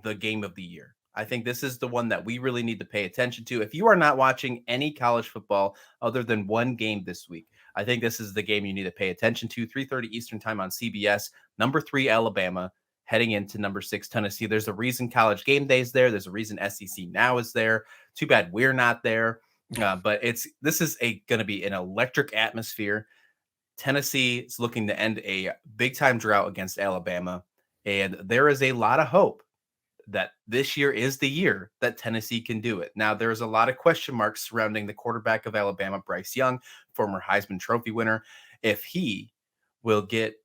the game of the year. I think this is the one that we really need to pay attention to. If you are not watching any college football other than one game this week, I think this is the game you need to pay attention to. 3:30 Eastern time on CBS. Number 3 Alabama heading into number 6 Tennessee. There's a reason College Game Day is there. There's a reason SEC Now is there. Too bad we're not there. But this is going to be an electric atmosphere. Tennessee is looking to end a big time drought against Alabama, and there is a lot of hope that this year is the year that Tennessee can do it. Now, there's a lot of question marks surrounding the quarterback of Alabama, Bryce Young, former Heisman Trophy winner. If he will get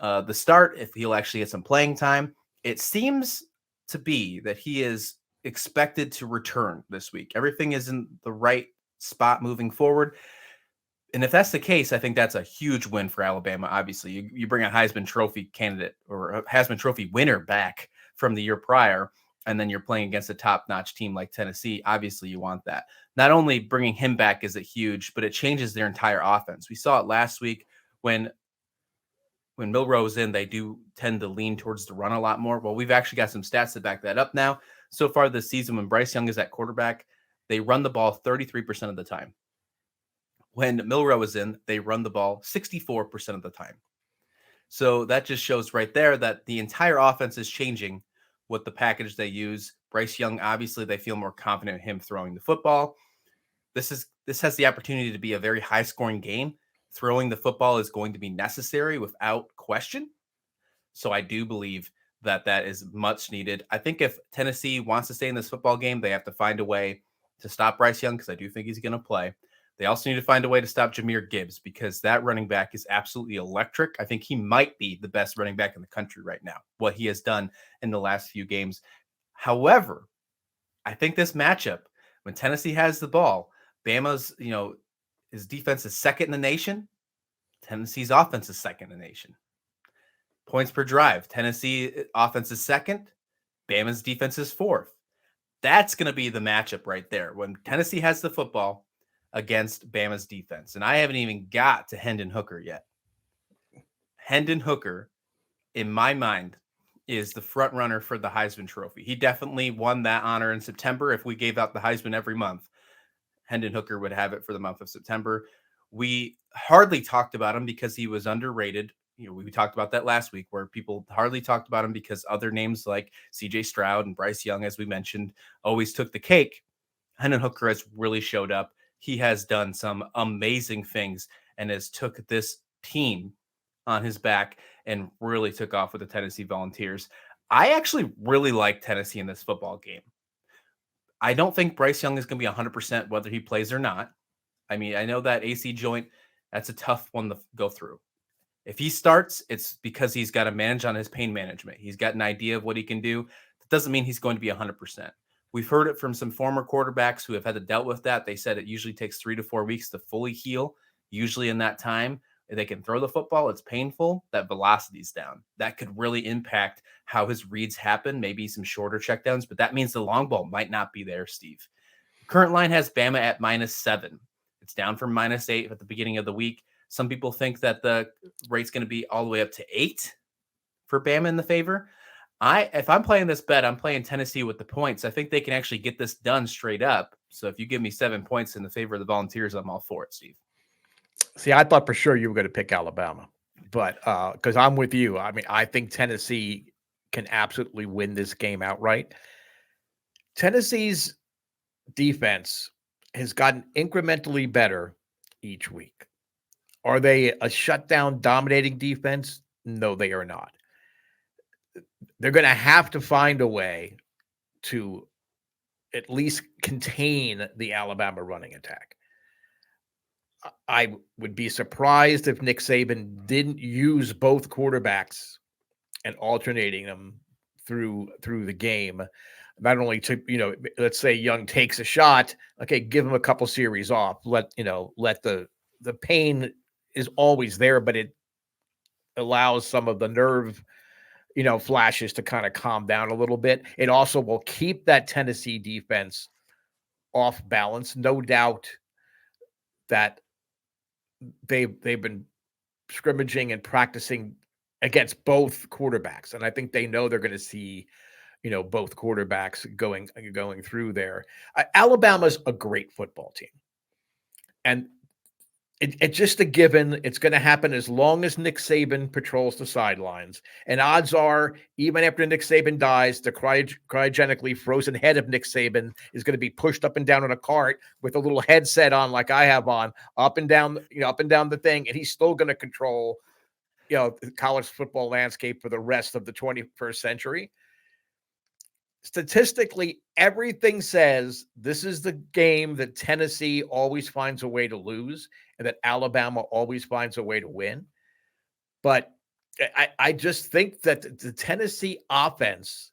the start, if he'll actually get some playing time, it seems to be that he is expected to return this week. Everything is in the right spot moving forward. And if that's the case, I think that's a huge win for Alabama. Obviously, you bring a Heisman Trophy candidate or a Heisman Trophy winner back from the year prior, and then you're playing against a top-notch team like Tennessee. Obviously, you want that. Not only bringing him back is it huge, but it changes their entire offense. We saw it last week when Milroe's in, they do tend to lean towards the run a lot more. Well, we've actually got some stats to back that up now. So far this season, when Bryce Young is at quarterback, they run the ball 33% of the time. When Milroe is in, they run the ball 64% of the time. So that just shows right there that the entire offense is changing with the package they use. Bryce Young, obviously, they feel more confident in him throwing the football. This has the opportunity to be a very high-scoring game. Throwing the football is going to be necessary without question. So I do believe that is much needed. I think if Tennessee wants to stay in this football game, they have to find a way to stop Bryce Young, because I do think he's going to play. They also need to find a way to stop Jahmyr Gibbs, because that running back is absolutely electric. I think he might be the best running back in the country right now, what he has done in the last few games. However, I think this matchup, when Tennessee has the ball, Bama's, his defense is second in the nation. Tennessee's offense is second in the nation. Points per drive, Tennessee offense is second. Bama's defense is fourth. That's going to be the matchup right there when Tennessee has the football against Bama's defense. And I haven't even got to Hendon Hooker yet. Hendon Hooker, in my mind, is the front runner for the Heisman Trophy. He definitely won that honor in September. If we gave out the Heisman every month, Hendon Hooker would have it for the month of September. We hardly talked about him because he was underrated. We talked about that last week, where people hardly talked about him because other names like CJ Stroud and Bryce Young, as we mentioned, always took the cake. Hendon Hooker has really showed up. He has done some amazing things and has took this team on his back and really took off with the Tennessee Volunteers. I actually really like Tennessee in this football game. I don't think Bryce Young is going to be 100% whether he plays or not. I mean, I know that AC joint, that's a tough one to go through. If he starts, it's because he's got to manage on his pain management. He's got an idea of what he can do. That doesn't mean he's going to be 100%. We've heard it from some former quarterbacks who have had to deal with that. They said it usually takes 3 to 4 weeks to fully heal. Usually in that time, they can throw the football. It's painful. That velocity's down. That could really impact how his reads happen, maybe some shorter checkdowns, but that means the long ball might not be there, Steve. Current line has Bama at -7. It's down from -8 at the beginning of the week. Some people think that the rate's going to be all the way up to 8 for Bama in the favor. If I'm playing this bet, I'm playing Tennessee with the points. I think they can actually get this done straight up. So if you give me 7 points in the favor of the Volunteers, I'm all for it, Steve. See, I thought for sure you were going to pick Alabama, but because I'm with you. I mean, I think Tennessee can absolutely win this game outright. Tennessee's defense has gotten incrementally better each week. Are they a shutdown dominating defense? No, they are not. They're going to have to find a way to at least contain the Alabama running attack. I would be surprised if Nick Saban didn't use both quarterbacks and alternating them through the game. Not only to, let's say Young takes a shot, okay, give him a couple series off. Let the pain is always there, but it allows some of the nerve, flashes to kind of calm down a little bit. It also will keep that Tennessee defense off balance. No doubt that they've been scrimmaging and practicing against both quarterbacks. And I think they know they're going to see, both quarterbacks going through there. Alabama's a great football team, and it's just a given. It's going to happen as long as Nick Saban patrols the sidelines. And odds are, even after Nick Saban dies, the cryogenically frozen head of Nick Saban is going to be pushed up and down on a cart with a little headset on, like I have on, up and down the thing, and he's still going to control, the college football landscape for the rest of the 21st century. Statistically, everything says this is the game that Tennessee always finds a way to lose and that Alabama always finds a way to win. But I just think that the Tennessee offense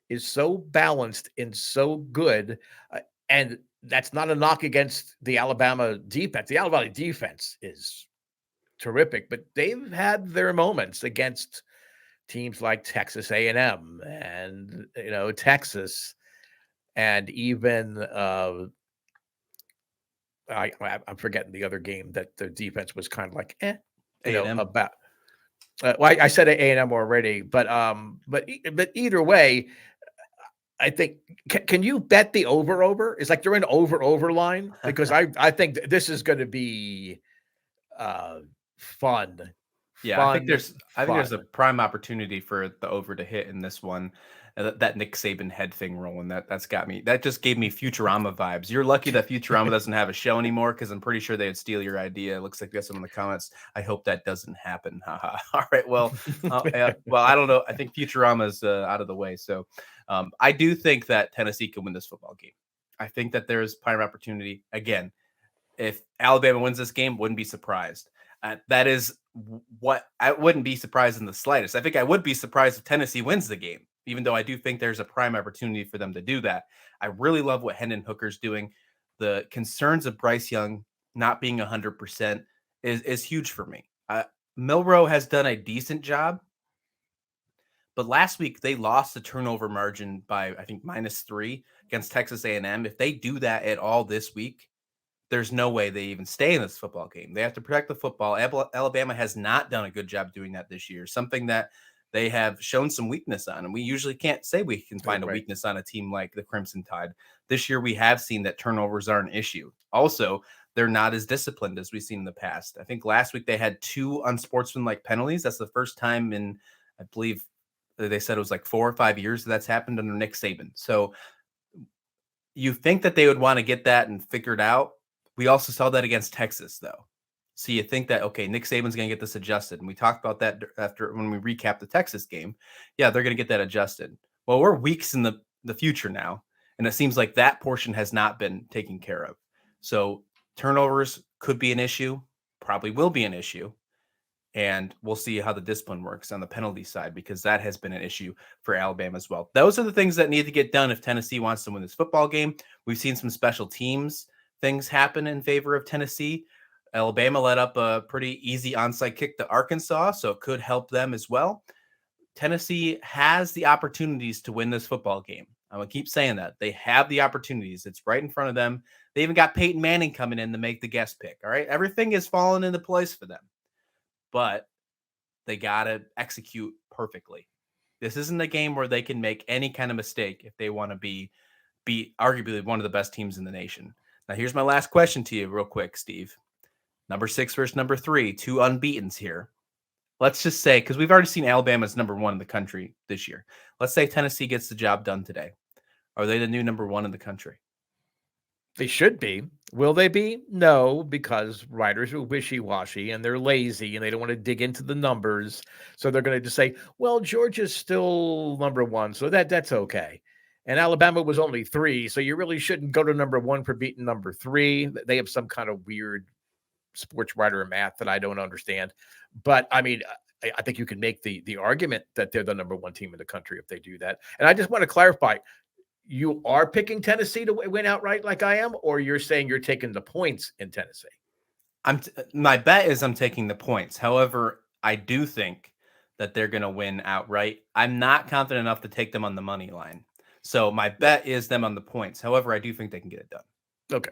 is so balanced and so good. And that's not a knock against the Alabama defense. The Alabama defense is terrific, but they've had their moments against teams like Texas A&M and Texas, and even I'm forgetting the other game that the defense was kind of like A&M. about. Well, I said A&M already, but either way, I think can you bet the over? It's like they're in over line, because I think this is going to be fun. Yeah, I think there's a prime opportunity for the over to hit in this one. That Nick Saban head thing rolling, that just gave me Futurama vibes. You're lucky that Futurama doesn't have a show anymore, because I'm pretty sure they'd steal your idea. It looks like there's some in the comments. I hope that doesn't happen. Haha. All right. Well, well, I don't know. I think Futurama's out of the way. So I do think that Tennessee can win this football game. I think that there's prime opportunity. Again, if Alabama wins this game, wouldn't be surprised. That is what I wouldn't be surprised in the slightest. I think I would be surprised if Tennessee wins the game, even though I do think there's a prime opportunity for them to do that. I really love what Hendon Hooker's doing. The concerns of Bryce Young not being 100% is huge for me. Milroe has done a decent job, but last week they lost the turnover margin by, I think, -3 against Texas A&M. If they do that at all this week, there's no way they even stay in this football game. They have to protect the football. Alabama has not done a good job doing that this year, something that they have shown some weakness on. And we usually can't say we can find a weakness on a team like the Crimson Tide. This year, we have seen that turnovers are an issue. Also, they're not as disciplined as we've seen in the past. I think last week they had 2 unsportsmanlike penalties. That's the first time in, I believe they said it was like 4 or 5 years that's happened under Nick Saban. So you think that they would want to get that and figured out. We also saw that against Texas, though. So you think that, okay, Nick Saban's going to get this adjusted. And we talked about that after when we recapped the Texas game. Yeah, they're going to get that adjusted. Well, we're weeks in the future now, and it seems like that portion has not been taken care of. So turnovers could be an issue, probably will be an issue. And we'll see how the discipline works on the penalty side, because that has been an issue for Alabama as well. Those are the things that need to get done if Tennessee wants to win this football game. We've seen some special teams things happen in favor of Tennessee. Alabama let up a pretty easy onside kick to Arkansas, so it could help them as well. Tennessee has the opportunities to win this football game. I'm going to keep saying that. They have the opportunities. It's right in front of them. They even got Peyton Manning coming in to make the guest pick. All right. Everything is falling into place for them, but they got to execute perfectly. This isn't a game where they can make any kind of mistake if they want to be arguably one of the best teams in the nation. Now, here's my last question to you real quick, Steve. Number 6 versus number 3, 2 unbeatens here. Let's just say, because we've already seen Alabama's number 1 in the country this year. Let's say Tennessee gets the job done today. Are they the new number 1 in the country? They should be. Will they be? No, because writers are wishy-washy and they're lazy and they don't want to dig into the numbers. So they're going to just say, well, Georgia's still number 1, so that's okay. And Alabama was only 3, so you really shouldn't go to number 1 for beating number 3. They have some kind of weird sports writer math that I don't understand. But I mean, I think you can make the argument that they're the number 1 team in the country if they do that. And I just want to clarify, you are picking Tennessee to win outright like I am, or you're saying you're taking the points in Tennessee? My bet is I'm taking the points. However, I do think that they're going to win outright. I'm not confident enough to take them on the money line. So my bet is them on the points. However, I do think they can get it done. Okay.